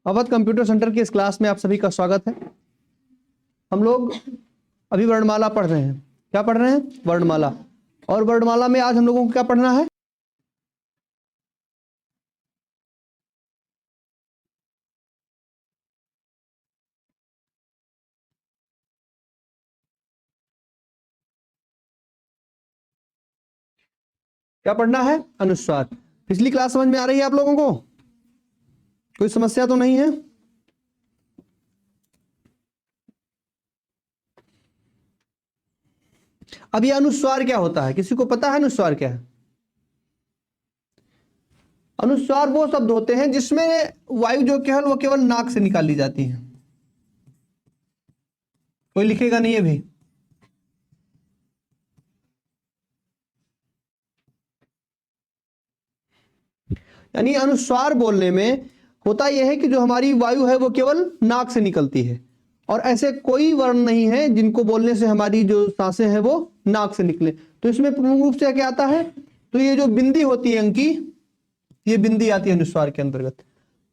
Awadh computer centre के इस class में आप सभी का स्वागत है। हम लोग अभी वर्णमाला पढ़ रहे हैं। क्या पढ़ रहे हैं? वर्णमाला। और वर्णमाला में आज हम लोगों को क्या पढ़ना है? क्या पढ़ना है? अनुस्वार। पिछली क्लास समझ में आ रही है आप लोगों को? कोई समस्या तो नहीं है? अब ये अनुस्वार क्या होता है? किसी को पता है अनुस्वार क्या है? अनुस्वार वो शब्द होते हैं जिसमें वायु जो वो केवल नाक से निकाली जाती है। कोई लिखेगा नहीं है भी। यानी अनुस्वार बोलने में होता यह है कि जो हमारी वायु है वो केवल नाक से निकलती है, और ऐसे कोई वर्ण नहीं है जिनको बोलने से हमारी जो सांसें हैं वो नाक से निकले। तो इसमें प्रमुख रूप से क्या आता है? तो ये जो बिंदी होती है अंकी, ये बिंदी आती है अनुस्वार के अंतर्गत।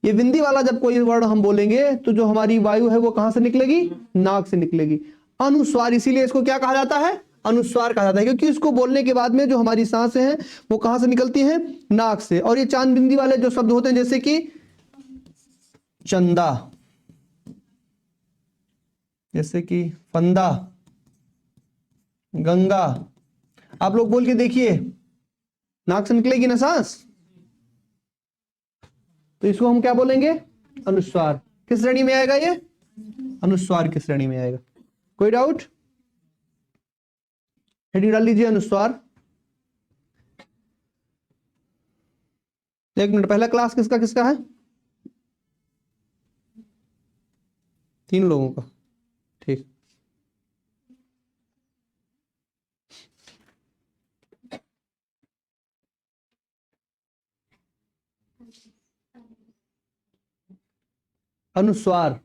ये बिंदी वाला जब कोई वर्ण हम बोलेंगे तो जो हमारी वायु है वो कहां से निकलेगी? नाक से निकलेगी। अनुस्वार, इसीलिए इसको क्या कहा जाता है? अनुस्वार कहा जाता है, क्योंकि इसको बोलने के बाद में जो हमारी सांसें हैं वो कहां से निकलती हैं? नाक से। और ये चांद बिंदी वाले जो शब्द होते हैं जैसे कि चंदा, जैसे कि फंदा, गंगा, आप लोग बोल के देखिए, नाक से निकलेगी ना सांस, तो इसको हम क्या बोलेंगे? अनुस्वार। किस श्रेणी में आएगा ये? अनुस्वार की श्रेणी में आएगा। कोई डाउट? हेडिंग डाल लीजिए अनुस्वार। एक मिनट, पहला क्लास किसका किसका है? 3 लोगों का। ठीक। अनुस्वार,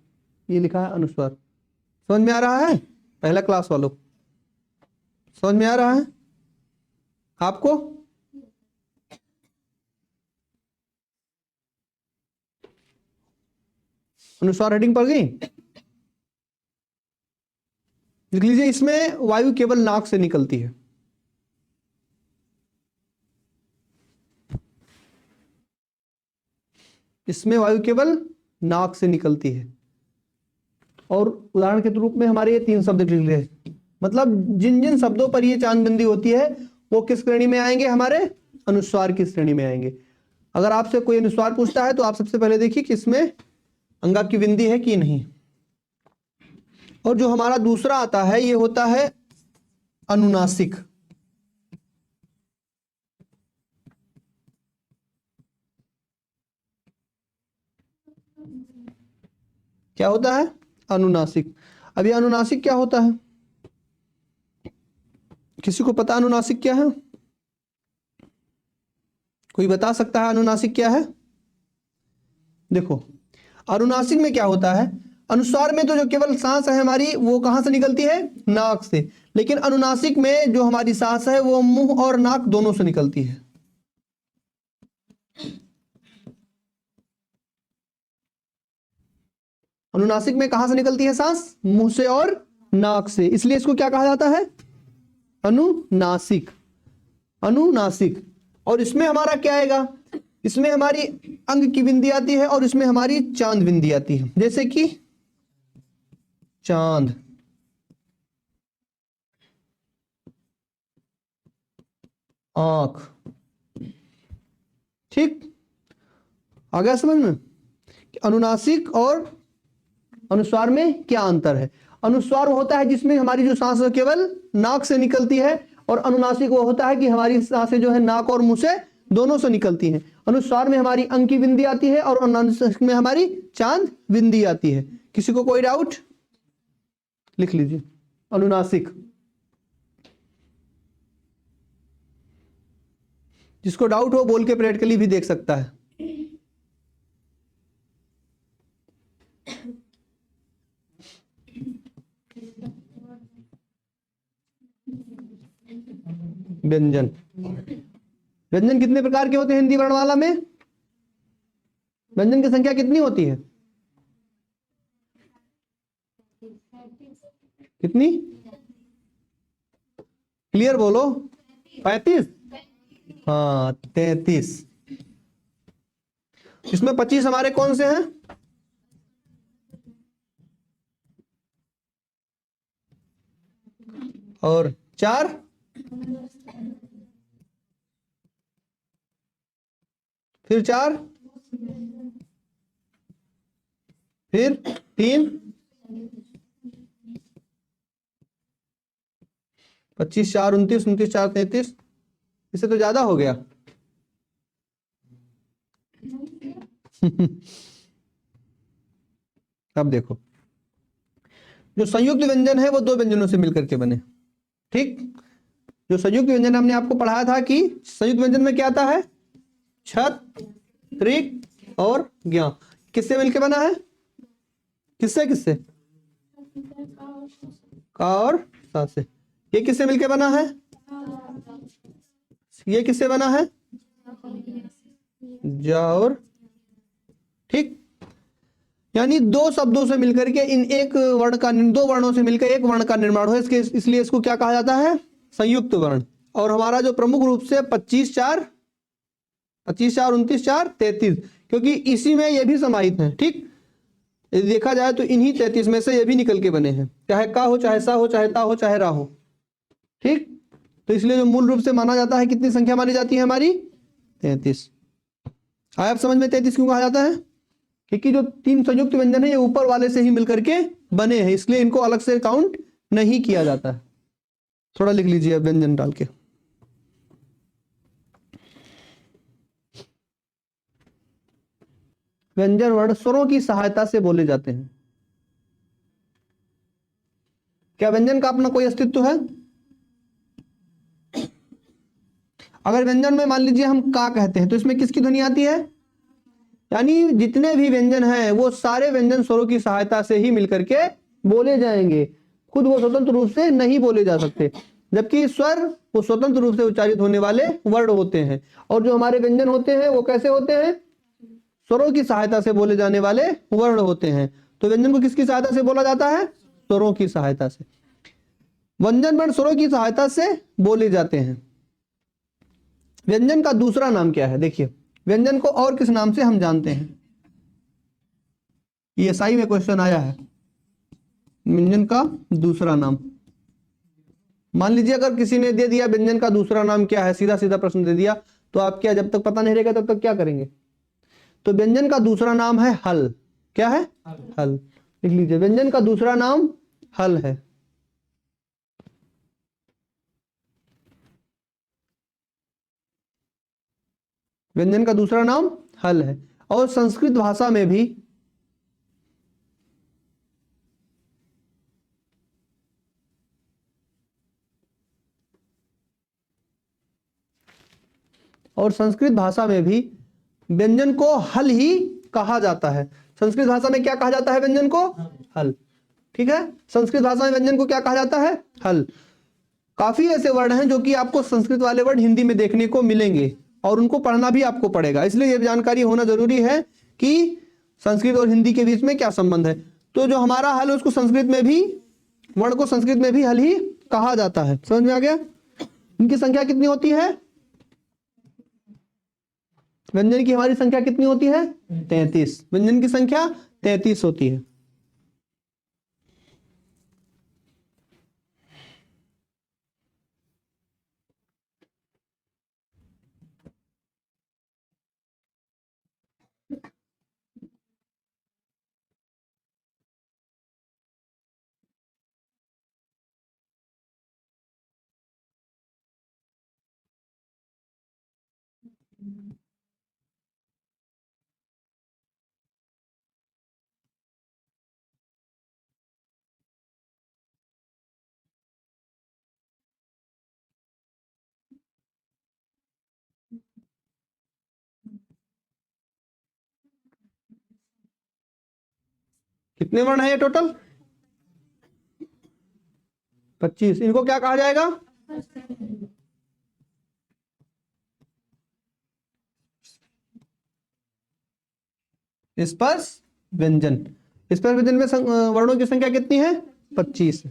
ये लिखा है अनुस्वार। समझ में आ रहा है? पहला क्लास वालों समझ में आ रहा है आपको? अनुस्वार हेडिंग पड़ गई? लिख लीजिए, इसमें वायु केवल नाक से निकलती है। इसमें वायु केवल नाक से निकलती है। और उदाहरण के रूप में हमारे ये 3 शब्द लिख लिए, मतलब जिन जिन शब्दों पर ये चांद बिंदी होती है वो किस श्रेणी में आएंगे? हमारे अनुस्वार की श्रेणी में आएंगे। अगर आपसे कोई अनुस्वार पूछता है तो आप सबसे पहले देखिए कि इसमें अंगा की बिंदी है कि नहीं। और जो हमारा दूसरा आता है ये होता है अनुनासिक। क्या होता है? अनुनासिक। अब ये अनुनासिक क्या होता है? किसी को पता अनुनासिक क्या है? कोई बता सकता है अनुनासिक क्या है? देखो, अनुनासिक में क्या होता है? अनुस्वार में तो जो केवल सांस है हमारी वो कहां से निकलती है? नाक से। लेकिन अनुनासिक में जो हमारी सांस है वो मुंह और नाक दोनों से निकलती है। अनुनासिक में कहां से निकलती है सांस? मुंह से और नाक से। इसलिए इसको क्या कहा जाता है? अनुनासिक। अनुनासिक। और इसमें हमारा क्या आएगा? इसमें हमारी अंग की बिंदी आती है और इसमें हमारी चांद बिंदी आती है, जैसे कि चांद, आंख। ठीक, आ गया समझ में? अनुनासिक और अनुस्वार में क्या अंतर है? अनुस्वार वो होता है जिसमें हमारी जो सांस है केवल नाक से निकलती है, और अनुनासिक वो होता है कि हमारी सांसें जो है नाक और मुंह से दोनों से निकलती हैं। अनुस्वार में हमारी अंग की बिंदी आती है और अनुनासिक में हमारी चांद बिंदी आती है। किसी को कोई डाउट? लिख लीजिए अनुनासिक। जिसको डाउट हो बोल के प्रैक्टिकली भी देख सकता है। व्यंजन। व्यंजन कितने प्रकार के होते हैं हिंदी वर्णमाला में? व्यंजन की संख्या कितनी होती है? कितनी? क्लियर बोलो। 35। हाँ 33। इसमें 25 हमारे कौन से हैं? और 4 फिर 4 फिर 3 25 4 29 29 4 33। इससे तो ज्यादा हो गया। अब देखो, जो संयुक्त व्यंजन है वो दो व्यंजनों से मिलकर के बने। ठीक, जो संयुक्त व्यंजन हमने आपको पढ़ाया था कि संयुक्त व्यंजन में क्या आता है? छत, त्रिक और ज्ञ। किससे मिलकर बना है? किससे किससे? का और सा से। ये किससे मिलकर बना है? ये किससे बना है? जा और। ठीक, यानी दो शब्दों से मिलकर के इन एक वर्ण का, दो वर्णों से मिलकर एक वर्ण का निर्माण हो, इसके इसलिए इसको क्या कहा जाता है? संयुक्त वर्ण। और हमारा जो प्रमुख रूप से 25 4 29 4 33, क्योंकि इसी में ये भी समाहित है। ठीक, यदि देखा जाए तो इन्हीं 33 में से ये भी निकल के बने हैं, चाहे का हो, चाहे सा हो, चाहे ता हो, चाहे रा हो। ठीक, तो इसलिए जो मूल रूप से माना जाता है, कितनी संख्या मानी जाती है हमारी? 33। आया आप समझ में 33 क्यों कहा जाता है? क्योंकि जो तीन संयुक्त व्यंजन है ये ऊपर वाले से ही मिलकर के बने हैं, इसलिए इनको अलग से काउंट नहीं किया जाता है। थोड़ा लिख लीजिए अब व्यंजन डाल के। व्यंजन वर्ण स्वरों की सहायता से बोले जाते हैं। क्या व्यंजन का अपना कोई अस्तित्व है? अगर व्यंजन में मान लीजिए हम का कहते हैं तो इसमें किसकी ध्वनि आती है? यानी जितने भी व्यंजन हैं वो सारे व्यंजन स्वरों की सहायता से ही मिलकर के बोले जाएंगे, खुद वो स्वतंत्र रूप से नहीं बोले जा सकते। जबकि स्वर वो स्वतंत्र रूप से उच्चारित होने वाले वर्ण होते हैं, और जो हमारे व्यंजन होते हैं वो कैसे होते हैं? स्वरों की सहायता से बोले जाने वाले वर्ण होते हैं। तो व्यंजन को किसकी सहायता से बोला जाता है? स्वरों की सहायता से। व्यंजन वर्ण स्वरों की सहायता से बोले जाते हैं। व्यंजन का दूसरा नाम क्या है? देखिए, व्यंजन को और किस नाम से हम जानते हैं? ये एसआई में क्वेश्चन आया है, व्यंजन का दूसरा नाम। मान लीजिए अगर किसी ने दे दिया व्यंजन का दूसरा नाम क्या है, सीधा सीधा प्रश्न दे दिया, तो आप क्या, जब तक पता नहीं रहेगा तब तक क्या करेंगे? तो व्यंजन का दूसरा नाम है हल। क्या है? हल। लिख लीजिए, व्यंजन का दूसरा नाम हल है। व्यंजन का दूसरा नाम हल है। और संस्कृत भाषा में भी व्यंजन को हल ही कहा जाता है। संस्कृत भाषा में क्या कहा जाता है व्यंजन को? हल। ठीक है, संस्कृत भाषा में व्यंजन को क्या कहा जाता है? हल। काफी ऐसे वर्ड हैं जो कि आपको संस्कृत वाले वर्ड हिंदी में देखने को मिलेंगे, और उनको पढ़ना भी आपको पड़ेगा। इसलिए यह जानकारी होना जरूरी है कि संस्कृत और हिंदी के बीच में क्या संबंध है। तो जो हमारा हल है उसको संस्कृत में भी, वर्ण को संस्कृत में भी हल ही कहा जाता है। समझ में आ गया? इनकी संख्या कितनी होती है? व्यंजन की हमारी संख्या कितनी होती है? 33। व्यंजन की संख्या 33 होती है। कितने वर्ण है ये टोटल? 25। इनको क्या कहा जाएगा? स्पर्श व्यंजन। स्पर्श व्यंजन में वर्णों की संख्या कितनी है? 25।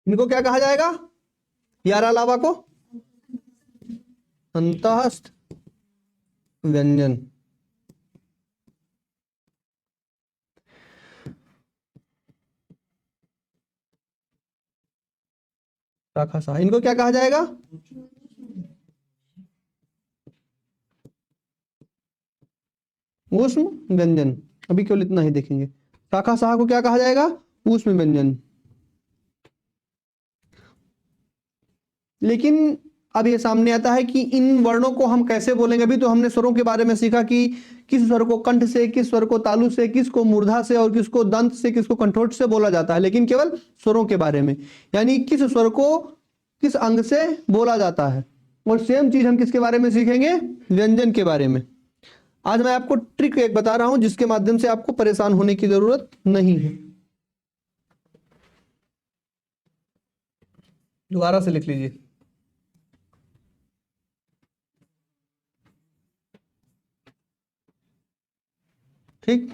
इनको क्या कहा जाएगा? यारा लावा को अंतःस्थ व्यंजन। शाखा सा, इनको क्या कहा जाएगा? ऊष्म व्यंजन। अभी केवल इतना ही देखेंगे। शाखा साह को क्या कहा जाएगा? ऊष्म व्यंजन। लेकिन अब ये सामने आता है कि इन वर्णों को हम कैसे बोलेंगे। अभी तो हमने स्वरों के बारे में सीखा कि किस स्वर को कंठ से, किस स्वर को तालु से, किसको मूर्धा से और किसको दंत से, किसको कंठोट से बोला जाता है, लेकिन केवल स्वरों के बारे में, यानी किस स्वर को किस अंग से बोला जाता है। और सेम चीज हम किसके बारे में सीखेंगे? व्यंजन के बारे में। आज मैं आपको ट्रिक एक बता रहा हूं जिसके माध्यम से आपको परेशान होने की जरूरत नहीं है। दोबारा से लिख लीजिए। ठीक,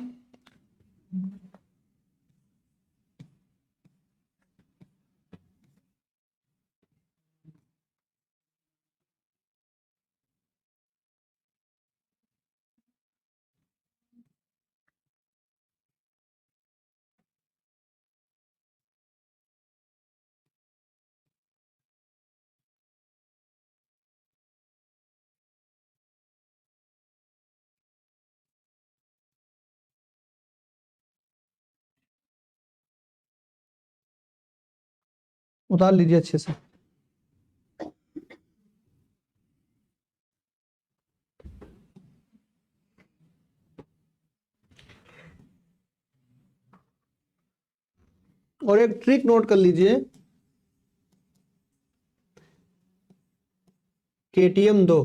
उतार लीजिए अच्छे से। और एक ट्रिक नोट कर लीजिए, KTM 2।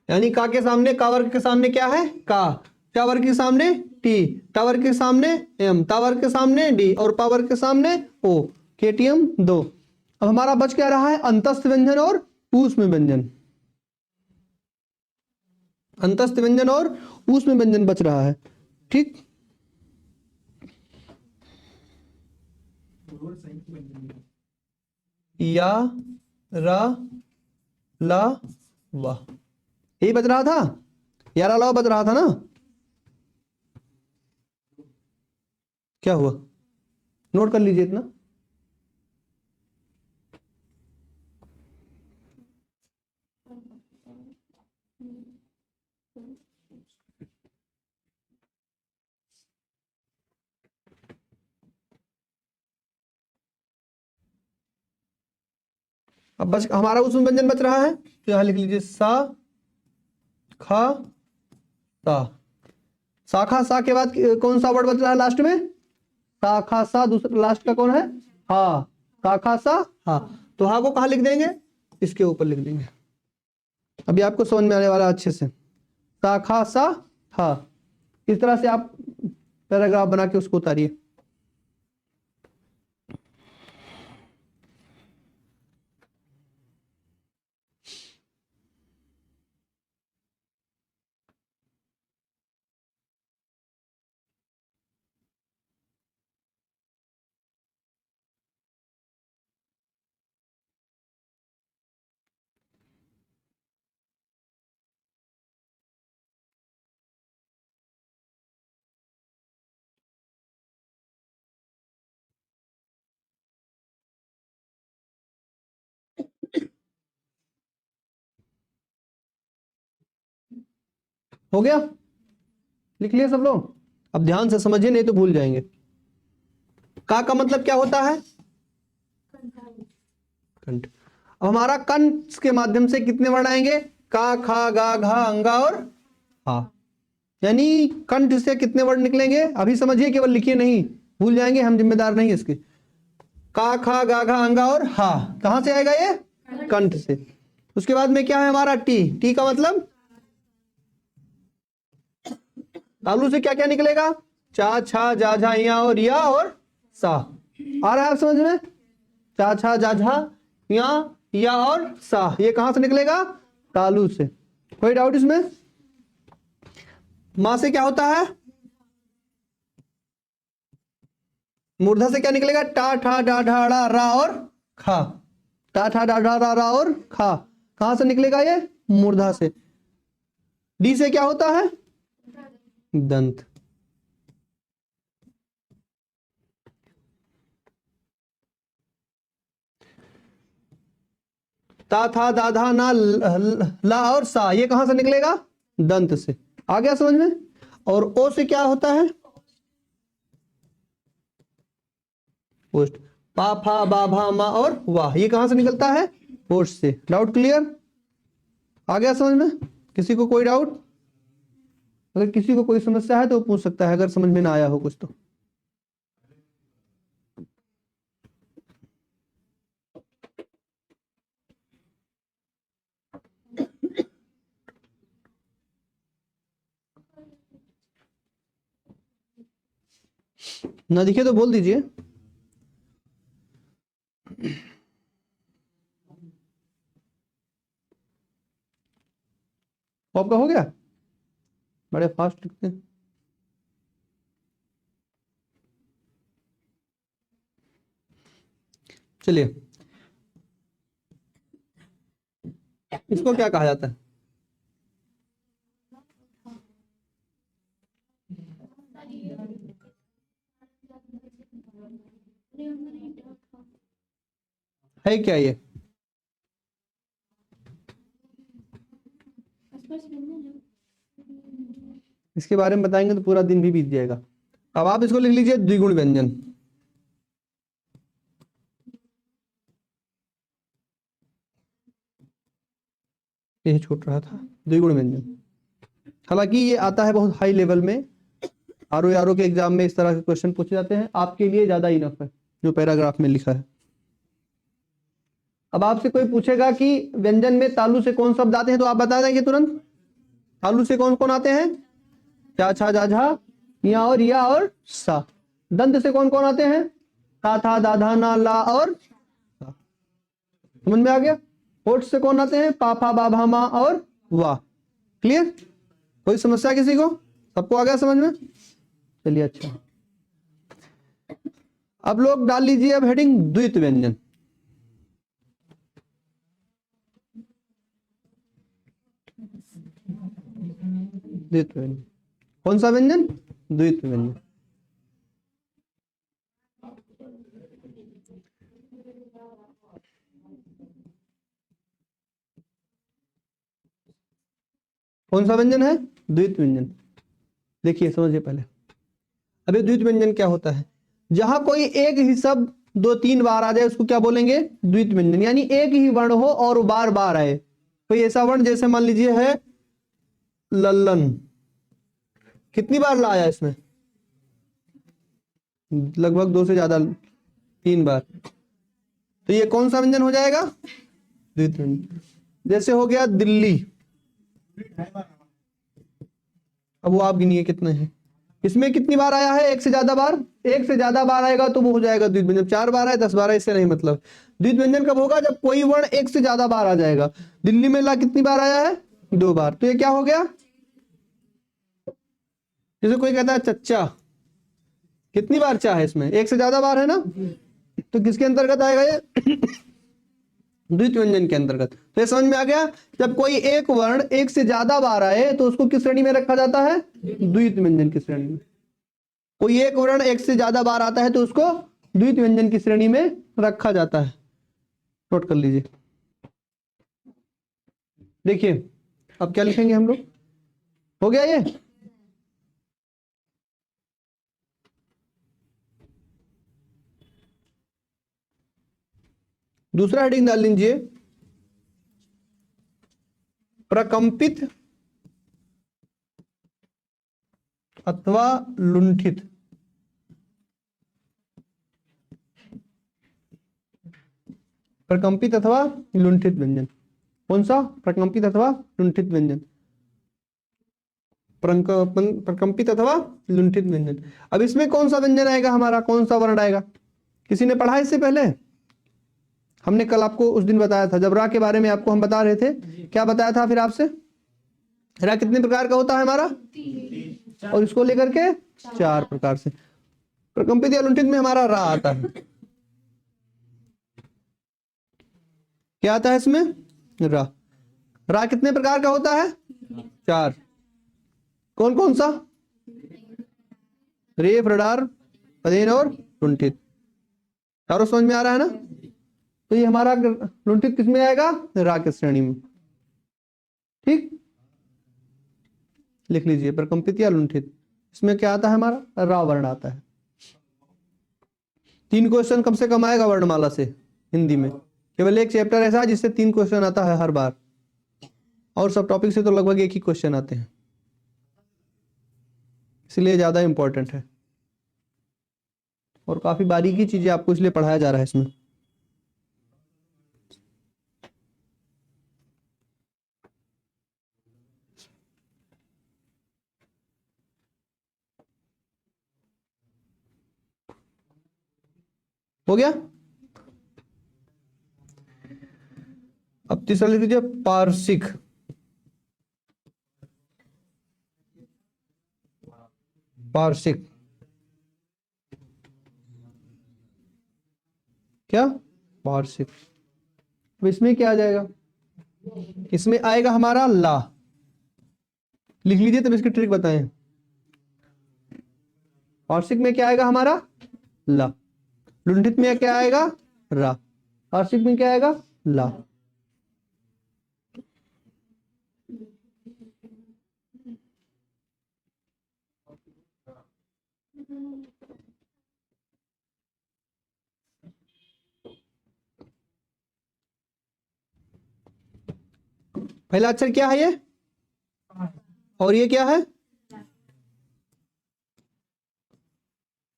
यानी का के सामने, का वर्ग के सामने क्या है? का। क्या वर्ग के सामने? टी। टा वर्ग के सामने एम। ता वर्ग के सामने डी। और पा वर्ग के सामने ओ। KTM 2। अब हमारा बच क्या रहा है? अंतस्थ व्यंजन और ऊष्म व्यंजन। अंतस्थ व्यंजन और ऊष्म व्यंजन बच रहा है। ठीक, या, रा, ला, वाह, यही बच रहा था। यारा लावा बच रहा था ना? क्या हुआ? नोट कर लीजिए इतना। अब बस हमारा उसमें व्यंजन बच रहा है, तो यहां लिख लीजिए सा, खा, सा। शाखा सा के बाद कौन सा वर्ड बच रहा है लास्ट में? शाखा सा। दूसरा लास्ट का कौन है? हा। शाखा सा हा। तो हा को कहा लिख देंगे? इसके ऊपर लिख देंगे। अभी आपको समझ में आने वाला अच्छे से। शाखा सा हा। इस तरह से आप पैराग्राफ बना के उसको उतारिए। हो गया? लिख लिए सब लोग? अब ध्यान से समझिए, नहीं तो भूल जाएंगे। का मतलब क्या होता है? कंठ। अब हमारा कंठ के माध्यम से कितने वर्ण आएंगे? का, खा, गा, घा, अंगा और हा। यानी कंठ से कितने वर्ण निकलेंगे? अभी समझिए, केवल लिखिए नहीं, भूल जाएंगे, हम जिम्मेदार नहीं इसके। का, खा, गा, घा, अंगा और हा। कहां से आएगा ये? कंठ से। उसके बाद में क्या है हमारा? टी। टी का मतलब तालु से क्या क्या निकलेगा? चा, छा, जा, झा, या और या और सा। आ रहा है समझ में? चा, छा, जा, झा, या और सा। ये कहां से निकलेगा? तालु से। कोई डाउट इसमें? मां से क्या होता है? मूर्धा से क्या निकलेगा? टा ठा डा ढा ड़ा रा और खा। टा ठा डा ढा रा रा और खा। कहां से निकलेगा ये? मूर्धा से। डी से क्या होता है? दंत। ता था दा धा ना ला और सा, ये कहां से निकलेगा? दंत से। आ गया समझ में? और ओ से क्या होता है? ओष्ठ। पा फा बा भा मा और वाह, ये कहां से निकलता है? ओष्ठ से। Doubt clear? आ गया समझ में? किसी को कोई डाउट? अगर किसी को कोई समस्या है तो पूछ सकता है, अगर समझ में ना आया हो कुछ तो। ना दिखे तो बोल दीजिए। आपका हो गया? बड़े फास्ट लिखते हैं। चलिए, इसको क्या कहा जाता है? है क्या ये? इसके बारे में बताएंगे तो पूरा दिन भी बीत जाएगा। अब आप इसको लिख लीजिए द्विगुण व्यंजन। यही छूट रहा था, द्विगुण व्यंजन। हालांकि ये आता है बहुत हाई लेवल में, आरओ के एग्जाम में इस तरह के क्वेश्चन पूछे जाते हैं। आपके लिए ज्यादा इनफ है जो पैराग्राफ में लिखा है। अब आपसे कोई पूछेगा कि व्यंजन में तालु से कौन शब्द आते हैं, तो आप बता देंगे तुरंत। तालु से कौन कौन आते हैं? चा छा जा झा, या और सा। दंत से कौन कौन आते हैं? ता था दा धा ना ला और सा। समझ में आ गया? होठ से कौन आते हैं? पा फा बा भा मा और वाह। क्लियर? कोई समस्या किसी को? सबको आ गया समझ में? चलिए अच्छा। अब लोग डाल लीजिए अब हेडिंग द्वित व्यंजन। द्वित व्यंजन कौन सा व्यंजन? द्वित व्यंजन। कौन सा व्यंजन है? द्वित व्यंजन। देखिए समझिए पहले। अभी द्वित व्यंजन क्या होता है? जहां कोई एक ही शब्द दो तीन बार आ जाए उसको क्या बोलेंगे? द्वित व्यंजन। यानी एक ही वर्ण हो और बार बार आए। कोई ऐसा वर्ण जैसे मान लीजिए है लल्लन, कितनी बार लाया इसमें? लगभग दो से ज्यादा, तीन बार। तो ये कौन सा व्यंजन हो जाएगा? द्वित व्यंजन। जैसे हो गया दिल्ली, अब वो आप गिनिए कितने हैं। इसमें कितनी बार आया है? एक से ज्यादा बार। एक से ज्यादा बार आएगा तो वो हो जाएगा द्वित व्यंजन। चार बार है, 10 बार है, इससे नहीं मतलब। द्वित व्यंजन कब होगा? जब कोई वर्ण एक से ज्यादा बार आ जाएगा। दिल्ली में ला कितनी बार आया है? 2 बार। तो ये क्या हो गया? जैसे कोई कहता है चच्चा, कितनी बार चा है इसमें? एक से ज्यादा बार है ना, तो किसके अंतर्गत आएगा ये? द्वित व्यंजन के अंतर्गत। तो ये समझ में आ गया? जब कोई एक वर्ण एक से ज्यादा बार आए तो उसको किस श्रेणी में रखा जाता है? द्वित व्यंजन की श्रेणी में। कोई एक वर्ण एक से ज्यादा बार आता है तो उसको द्वित व्यंजन की श्रेणी में रखा जाता है। नोट कर लीजिए। देखिए अब क्या लिखेंगे हम लोग? हो गया ये? दूसरा हेडिंग डाल लीजिए प्रकंपित अथवा लुंठित। प्रकंपित अथवा लुंठित व्यंजन। कौन सा? प्रकंपित अथवा लुंठित व्यंजन। प्रकंपित अथवा लुंठित व्यंजन। अब इसमें कौन सा व्यंजन आएगा हमारा? कौन सा वर्ण आएगा? किसी ने पढ़ा इससे पहले? हमने कल आपको उस दिन बताया था जब रा के बारे में आपको हम बता रहे थे। क्या बताया था फिर आपसे? रा कितने प्रकार का होता है हमारा? और इसको लेकर के 4 प्रकार से। प्रकंपित या लुंठित में हमारा रा आता है। क्या आता है इसमें? रा। रा कितने प्रकार का होता है? 4। कौन कौन सा? रेफ, रडार, अधीन और लुंठित। चारों समझ में आ रहा है ना? तो ये हमारा लुंठित किसमें आएगा? रा की श्रेणी में। ठीक, लिख लीजिए प्रकंपित या लुंठित। इसमें क्या आता है हमारा? रा वर्ण आता है। 3 क्वेश्चन कम से कम आएगा वर्णमाला से हिंदी में। केवल एक चैप्टर ऐसा है जिससे 3 क्वेश्चन आता है हर बार, और सब टॉपिक से तो लगभग एक ही क्वेश्चन आते हैं, इसलिए ज्यादा इंपॉर्टेंट है और काफी बारीकी चीजें आपको इसलिए पढ़ाया जा रहा है इसमें। हो गया? अब तीसरा लिख लीजिए पारसिक। पारसिक क्या? पारसिक। अब इसमें क्या आ जाएगा? इसमें आएगा हमारा ला। लिख लीजिए तब इसकी ट्रिक बताएं। पारसिक में क्या आएगा हमारा? ला। लुंठित में क्या आएगा? रा। पारसिक में क्या आएगा? ला। पहला अक्षर क्या है ये? और ये क्या है?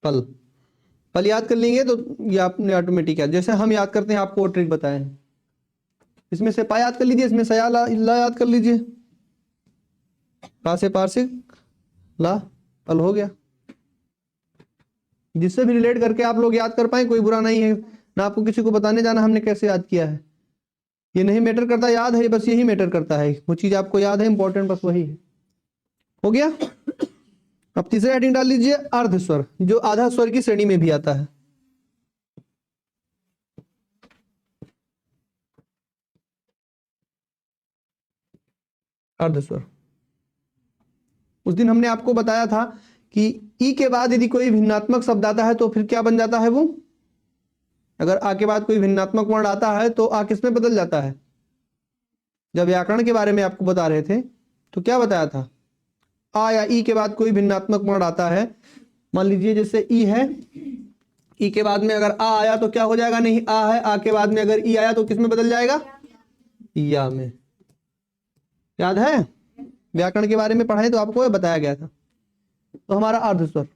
पल। पल याद कर लेंगे तो ये आपने ऑटोमेटिक याद, जैसे हम याद करते हैं आपको वो ट्रिक बताए हैं। इसमें से पा याद कर लीजिए, इसमें सया ला याद कर लीजिए। पा से पारसिक, ला, पल हो गया। जिससे भी रिलेट करके आप लोग याद कर पाए कोई बुरा नहीं है ना, आपको किसी को बताने जाना हमने कैसे याद किया है, ये नहीं मैटर करता। याद है बस, यही मैटर करता है, वो चीज आपको याद है, इंपॉर्टेंट बस वही है। हो गया? अब तीसरा हेडिंग डाल लीजिए अर्ध स्वर, जो आधा स्वर की श्रेणी में भी आता है। अर्ध स्वर। उस दिन हमने आपको बताया था कि ई के बाद यदि कोई भिन्नात्मक शब्द आता है तो फिर क्या बन जाता है वो? अगर आ के बाद कोई भिन्नात्मक वर्ण आता है तो आ किसमें बदल जाता है? जब व्याकरण के बारे में आपको बता रहे थे तो क्या बताया था? आ या ई के बाद कोई भिन्नात्मक वर्ण आता है, मान लीजिए जैसे ई है, ई के बाद में अगर आ आया तो क्या हो जाएगा? नहीं आ है, आ के बाद में अगर ई आया तो किसमें बदल जाएगा? या में। याद है? व्याकरण के बारे में पढ़ाए तो आपको बताया गया था। तो हमारा अर्ध स्वर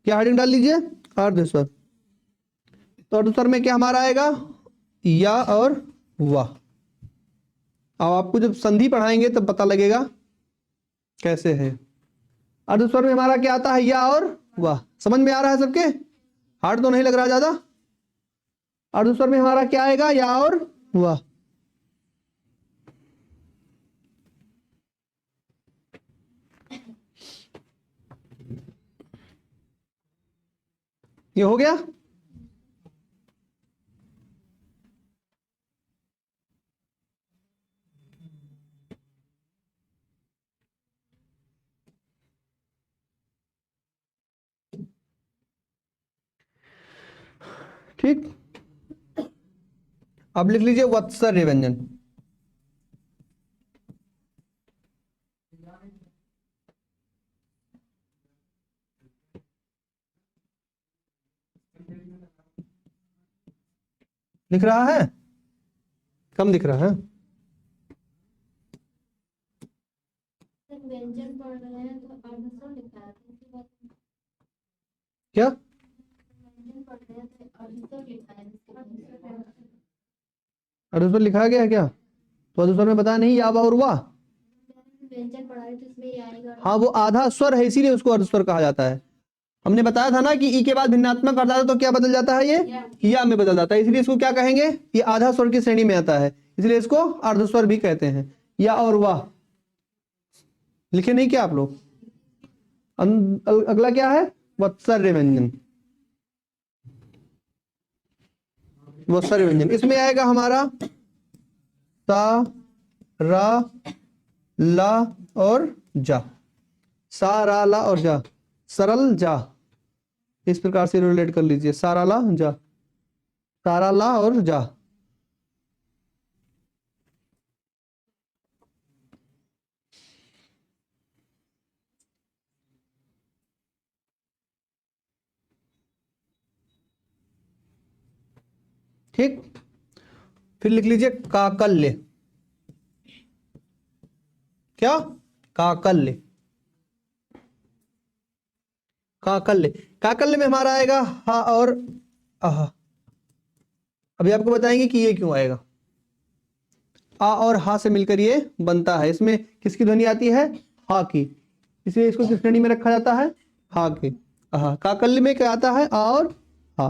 क्या हेडिंग डाल लीजिए? अर्ध स्वर। तो अर्ध स्वर में क्या हमारा आएगा? या और वाह। अब आपको जब संधि पढ़ाएंगे तब पता लगेगा कैसे है। अर्ध स्वर में हमारा क्या आता है? या और वाह। समझ में आ रहा है सबके? हार्ड तो नहीं लग रहा ज्यादा? अर्ध स्वर में हमारा क्या आएगा? या और वाह। ये हो गया? ठीक, अब लिख लीजिए वत्सर्य व्यंजन। लिख रहा है? कम दिख रहा है? व्यंजन पढ़ रहे हैं तो अर्धस्वर लिखा है क्या? व्यंजन पढ़ रहे हैं तो अर्धस्वर लिखा है। अर्धस्वर लिखा गया है क्या? तो अर्धस्वर में बताया नहीं या और वाह। व्यंजन पढ़ा रहे तो इसमें ये आएगा। हाँ, वो आधा स्वर है इसीलिए उसको अर्धस्वर कहा जाता है। हमने बताया था ना कि ई के बाद भिन्नात्मक आता है तो क्या बदल जाता है? ये या में बदल जाता है, इसलिए इसको क्या कहेंगे? ये आधा स्वर की श्रेणी में आता है, इसलिए इसको अर्धस्वर भी कहते हैं। या और वाह। लिखे नहीं क्या आप लोग? अगला क्या है? वत्सर्य व्यंजन। वत्सर्य व्यंजन इसमें आएगा हमारा सा, रा, ला और जा। सा, रा, ला और जा। सरल जा, इस प्रकार से रिलेट कर लीजिए। सारा ला जा, सारा ला और जा। ठीक, फिर लिख लीजिए काकल्य। क्या? काकल्य। काकल्य, काकल्य में हमारा आएगा हा और आहा। अभी आपको बताएंगे कि ये क्यों आएगा। आ और हा से मिलकर ये बनता है। इसमें किसकी ध्वनि आती है? हा की, इसलिए इसको किस श्रेणी में रखा जाता है? हा के। आहा। काकल्य में क्या आता है? आ और हा।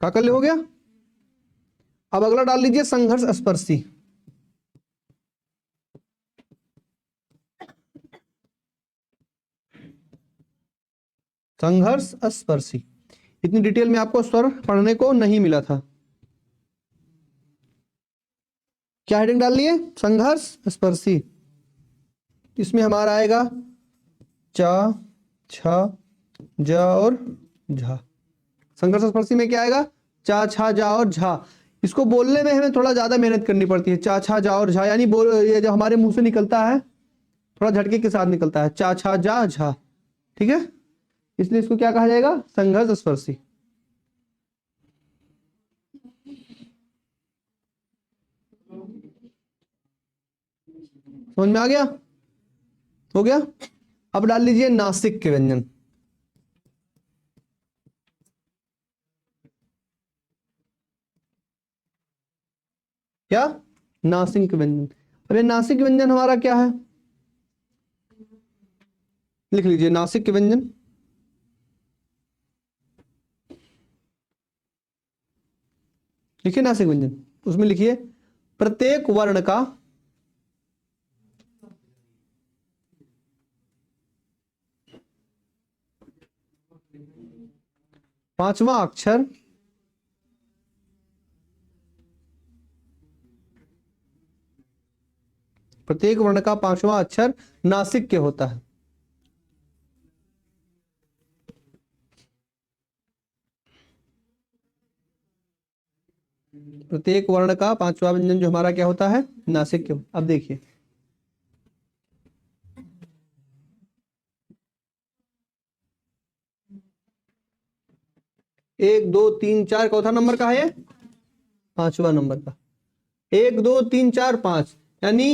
काकल्य हो गया। अब अगला डाल लीजिए संघर्ष स्पर्शी। संघर्ष स्पर्शी, इतनी डिटेल में आपको स्वर पढ़ने को नहीं मिला था। क्या हेडिंग डाल लिए? संघर्ष स्पर्शी। इसमें हमारा आएगा चा, छा, जा और झा। संघर्ष स्पर्शी में क्या आएगा? चा, छा, जा और झा। इसको बोलने में हमें थोड़ा ज्यादा मेहनत करनी पड़ती है। चा, छा, जा और झा, यानी ये जो हमारे मुंह से निकलता है थोड़ा झटके के साथ निकलता है। चा, छा, जा, झा। ठीक है, इसलिए इसको क्या कहा जाएगा? संघर्ष स्पर्शी। समझ में आ गया? हो गया। अब डाल लीजिए नासिक के व्यंजन। क्या? नासिक व्यंजन। अब ये नासिक व्यंजन हमारा क्या है? लिख लीजिए नासिक व्यंजन। लिखिए नासिक व्यंजन, उसमें लिखिए प्रत्येक वर्ण का पांचवा अक्षर प्रत्येक वर्ण का पांचवा अक्षर नासिक के होता है। प्रत्येक वर्ण का पांचवा व्यंजन जो हमारा क्या होता है? नासिक के। अब देखिए एक, दो, तीन, चार, चौथा नंबर का है ये? पांचवा नंबर का। एक, दो, तीन, चार, पांच, यानी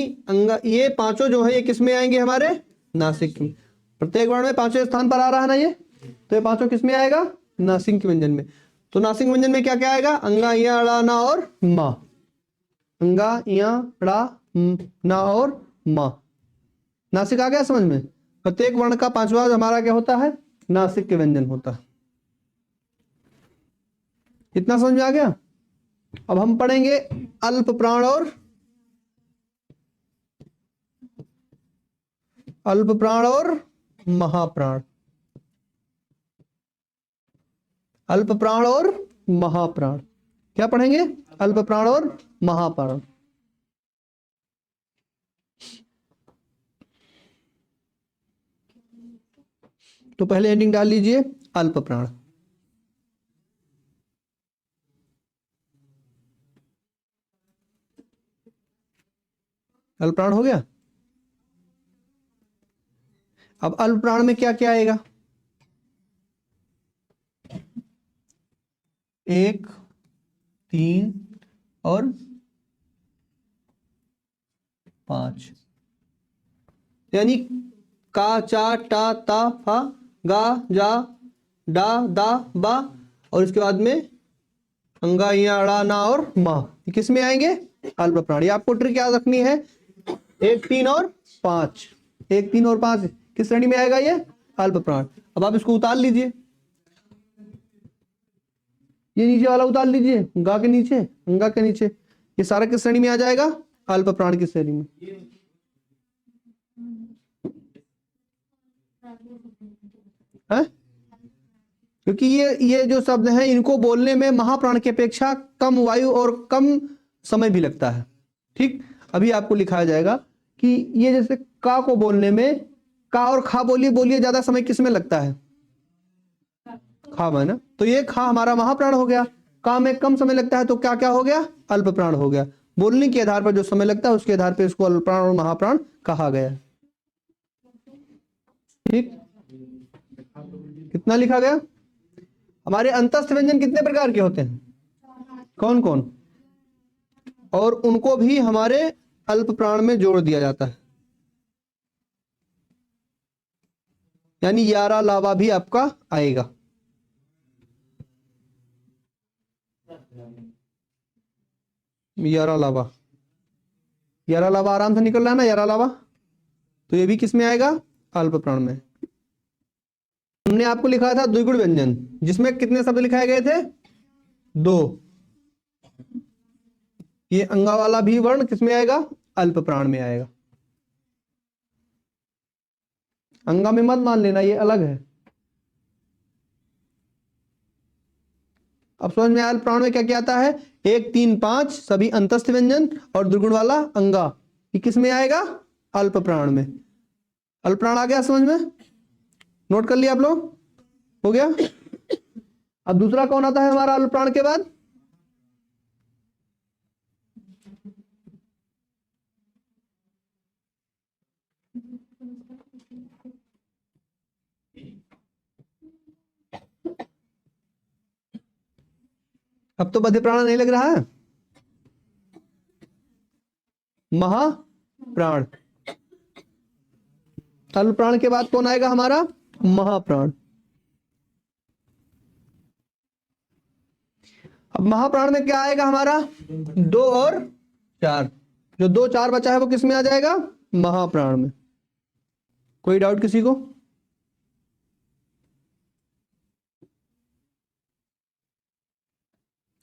ये पांचों जो है ये किस में आएंगे? हमारे नासिक में। प्रत्येक वर्ण में पांचवें स्थान पर आ रहा है ना ये, तो ये पांचों किस में आएगा? नासिक व्यंजन में। तो नासिक व्यंजन में क्या क्या आएगा? अंगा, इया, अड़ा, ना और मा। अंगा, इया, अड़ा, ना और मा। नासिक आ गया समझ में? प्रत्येक वर्ण का पांचवा हमारा क्या होता है? नासिक के व्यंजन होता है। इतना समझ में आ गया? अब हम पढ़ेंगे अल्प प्राण और अल्प प्राण और महाप्राण। अल्प प्राण और महाप्राण। क्या पढ़ेंगे? अल्प प्राण और महाप्राण। तो पहले हेडिंग डाल लीजिए अल्प प्राण। अल्प प्राण हो गया। अब अल्प प्राण में क्या क्या आएगा? एक, तीन और पांच, यानी का, चा, टा, ता, फा, गा, जा, डा, दा, बा और इसके बाद में अंगा, इया, अड़ा, ना और मा। किस में आएंगे? अल्प प्राण। ये आपको ट्रिक याद रखनी है। एक, तीन और पांच, एक, तीन और पांच किस श्रेणी में आएगा? ये अल्प प्राण। अब आप इसको उतार लीजिए, ये नीचे वाला उतार लीजिए, गा के नीचे, अंगा के नीचे, ये सारा किस श्रेणी में आ जाएगा? अल्प प्राण की श्रेणी में? है? क्योंकि ये जो शब्द हैं इनको बोलने में महाप्राण की अपेक्षा कम वायु और कम समय भी लगता है। ठीक, अभी आपको लिखाया जाएगा कि ये जैसे का को बोलने में का और खा बोलिए बोलिए ज्यादा समय किसमें लगता है? खा में ना। तो ये खा हमारा महाप्राण हो गया, का में कम समय लगता है, तो क्या क्या हो गया? अल्प प्राण हो गया। बोलने के आधार पर जो समय लगता है उसके आधार पर इसको अल्प प्राण और महाप्राण कहा गया। ठीक, कितना लिखा गया? हमारे अंतस्थ व्यंजन कितने प्रकार के होते हैं? कौन कौन? और उनको भी हमारे अल्प प्राण में जोड़ दिया जाता है, यानी यारा लावा भी आपका आएगा। यारा लावा, यारा लावा आराम से निकल रहा है ना, यारा लावा। तो ये भी किस में आएगा? अल्प प्राण में। हमने आपको लिखा था द्विगुण व्यंजन, जिसमें कितने शब्द लिखाए गए थे? 2। ये अंगा वाला भी वर्ण किसमें आएगा? अल्प प्राण में आएगा। अंगा में मत मान लेना, ये अलग है। अब समझ में अल्प प्राण में क्या क्या आता है? 1, 3, 5 सभी अंतस्थ व्यंजन और द्विगुण वाला अंगा, ये किस में आएगा? अल्प प्राण में। अल्प प्राण आ गया समझ में? नोट कर लिया आप लोग? हो गया। अब दूसरा कौन आता है हमारा अल्प प्राण के बाद? अब तो बद्ध प्राण नहीं लग रहा है, महाप्राण। अल्प प्राण के बाद कौन आएगा हमारा? महाप्राण। अब महाप्राण में क्या आएगा हमारा? 2 और 4। जो 2, 4 बचा है वो किस में आ जाएगा? महाप्राण में। कोई डाउट किसी को?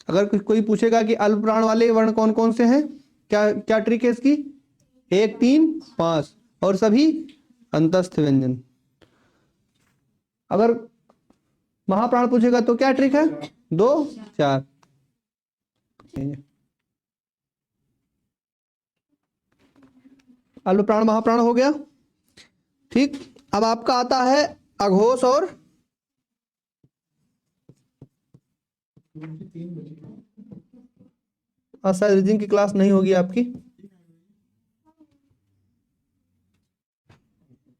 अगर कोई पूछेगा कि अल्प प्राण वाले वर्ण कौन कौन से हैं, क्या क्या ट्रिक है इसकी? 1, 3, 5 और सभी अंतस्थ व्यंजन। अगर महाप्राण पूछेगा तो क्या ट्रिक है? 2, 4। अल्प प्राण महाप्राण हो गया। ठीक, अब आपका आता है अघोष और शायद रीजनिंग की क्लास नहीं होगी आपकी,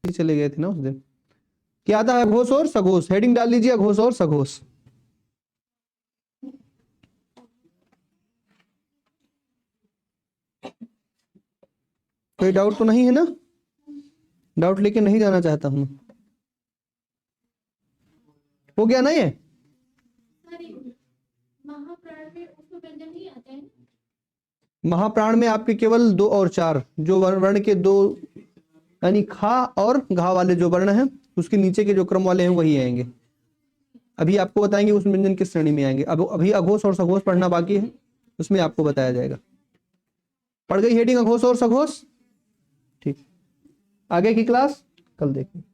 चले गए थे ना उस दिन। क्या आता है? अघोष और सघोष। हेडिंग डाल लीजिए, अघोष और सघोष। कोई डाउट तो नहीं है ना? डाउट लेके नहीं जाना चाहता हूं। हो गया ना ये? महाप्राण में आपके केवल 2 और 4 जो वर्ण के 2 यानी खा और घा वाले जो वर्ण हैं उसके नीचे के जो क्रम वाले हैं वही आएंगे। अभी आपको बताएंगे उस व्यंजन किस श्रेणी में आएंगे। अब अभी अघोष और सघोष पढ़ना बाकी है, उसमें आपको बताया जाएगा। पढ़ गई हेडिंग अघोष और सघोष? ठीक, आगे की क्लास कल देखेंगे।